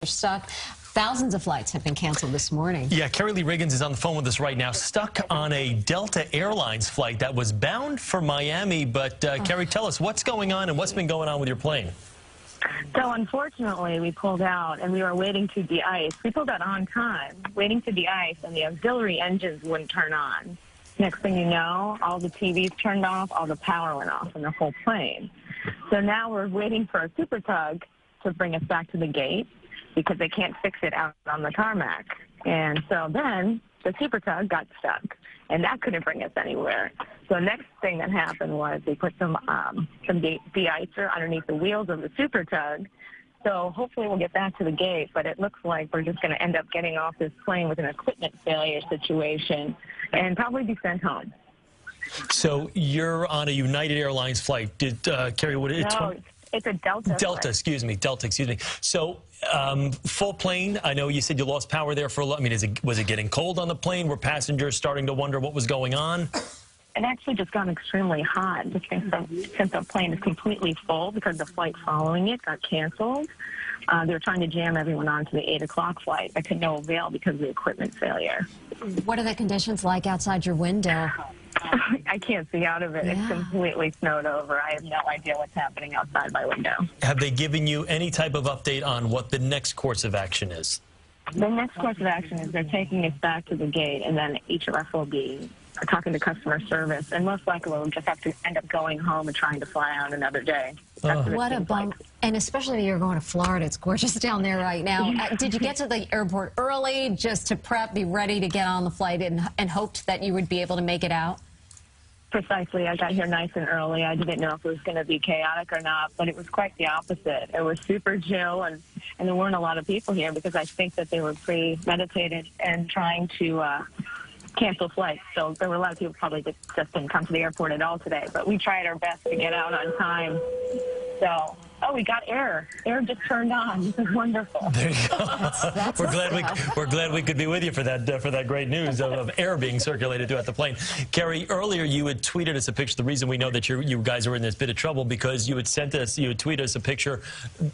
Stuck. Thousands of flights have been canceled this morning. Yeah, Carrie Lee Riggins is on the phone with us right now, stuck on a Delta Airlines flight that was bound for Miami. But Carrie, tell us what's going on and what's been going on with your plane. So unfortunately, we pulled out and we were waiting to de-ice. We pulled out on time, waiting to de-ice, and the auxiliary engines wouldn't turn on. Next thing you know, all the TVs turned off, all the power went off in the whole plane. So now we're waiting for a super tug to bring us back to the gate, because they can't fix it out on the tarmac. And so then the super tug got stuck, and that couldn't bring us anywhere. So next thing that happened was they put some de-icer underneath the wheels of the super tug. So hopefully we'll get back to the gate, but it looks like we're just going to end up getting off this plane with an equipment failure situation and probably be sent home. So you're on a United Airlines flight. Did Carrie? What is it? No, it's a Delta. Delta, excuse me. Delta, excuse me. So full plane. I know you said you lost power there for a lot. I mean, was it getting cold on the plane? Were passengers starting to wonder what was going on? It actually just got extremely hot since the plane is completely full because the flight following it got canceled. They were trying to jam everyone onto the 8 o'clock flight, but to no avail because of the equipment failure. What are the conditions like outside your window? I can't see out of it. Yeah. It's completely snowed over. I have no idea what's happening outside my window. Have they given you any type of update on what the next course of action is? The next course of action is they're taking us back to the gate, and then each of us will be talking to customer service, and most likely we'll just have to end up going home and trying to fly out another day. What a bump. And especially when you're going to Florida. It's gorgeous down there right now. Did you get to the airport early just to prep, be ready to get on the flight, and hoped that you would be able to make it out? Precisely. I got here nice and early. I didn't know if it was going to be chaotic or not, but it was quite the opposite. It was super chill, and there weren't a lot of people here because I think that they were premeditated and trying to cancel flights. So there were a lot of people probably just didn't come to the airport at all today, but we tried our best to get out on time. So, oh, we got air. Air just turned on. This is wonderful. There you go. We're glad we could be with you for that great news of air being circulated throughout the plane. Carrie, earlier you had tweeted us a picture. The reason we know that you guys are in this bit of trouble because you had tweeted us a picture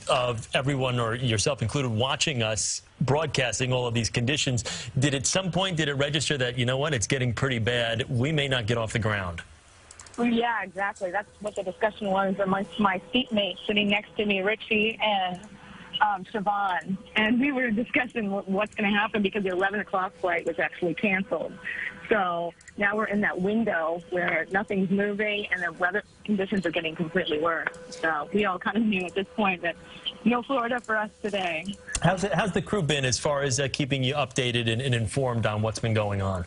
of everyone, or yourself included, watching us broadcasting all of these conditions. At some point did it register that, you know what, it's getting pretty bad, we may not get off the ground? Yeah, exactly. That's what the discussion was amongst my seatmates sitting next to me, Richie and Siobhan. And we were discussing what's going to happen because the 11 o'clock flight was actually canceled. So now we're in that window where nothing's moving and the weather conditions are getting completely worse. So we all kind of knew at this point that no Florida for us today. How's the crew been as far as keeping you updated and informed on what's been going on?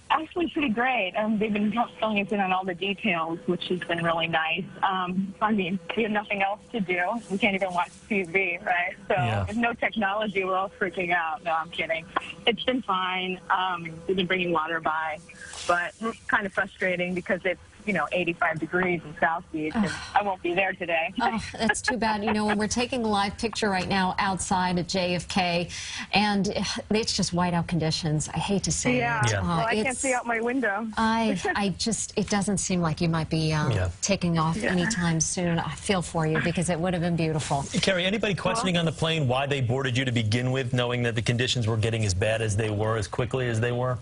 Actually, pretty great. They've been filling us in on all the details, which has been really nice. I mean, we have nothing else to do. We can't even watch TV, right? So With no technology, we're all freaking out. No, I'm kidding. It's been fine. We've been bringing water by, but it's kind of frustrating because it's 85 degrees in South Beach, and I won't be there today. Oh, that's too bad. When we're taking a live picture right now outside at JFK, and it's just whiteout conditions. I hate to say it. Well, I can't see out my window. It doesn't seem like you might be taking off anytime soon. I feel for you because it would have been beautiful. Carrie, anybody questioning on the plane why they boarded you to begin with, knowing that the conditions were getting as bad as they were, as quickly as they were?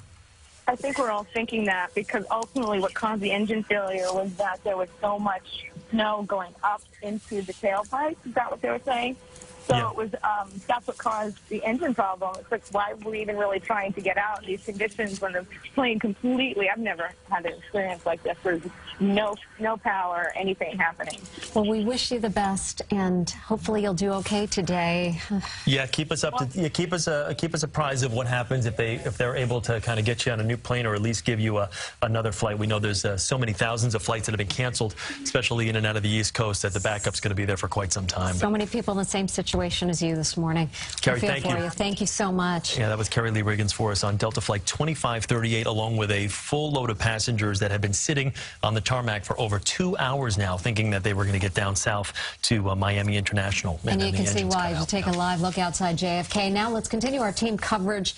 I think we're all thinking that because ultimately what caused the engine failure was that there was so much snow going up into the tailpipe. Is that what they were saying? So it was, that's what caused the engine problem. It's like, why were we even really trying to get out in these conditions when the plane completely, I've never had an experience like this where there's no power, anything happening. Well, we wish you the best, and hopefully you'll do okay today. Yeah, keep us keep us apprised of what happens if they're able to kind of get you on a new plane or at least give you another flight. We know there's so many thousands of flights that have been canceled, especially in and out of the East Coast, that the backup's going to be there for quite some time. So many people in the same situation as you this morning. Carrie, thank you. Thank you so much. Yeah, that was Carrie Lee Riggins for us on Delta Flight 2538, along with a full load of passengers that have been sitting on the tarmac for over 2 hours now, thinking that they were going to get down south to Miami International. And you can see why. You take a live look outside JFK. Now let's continue our team coverage.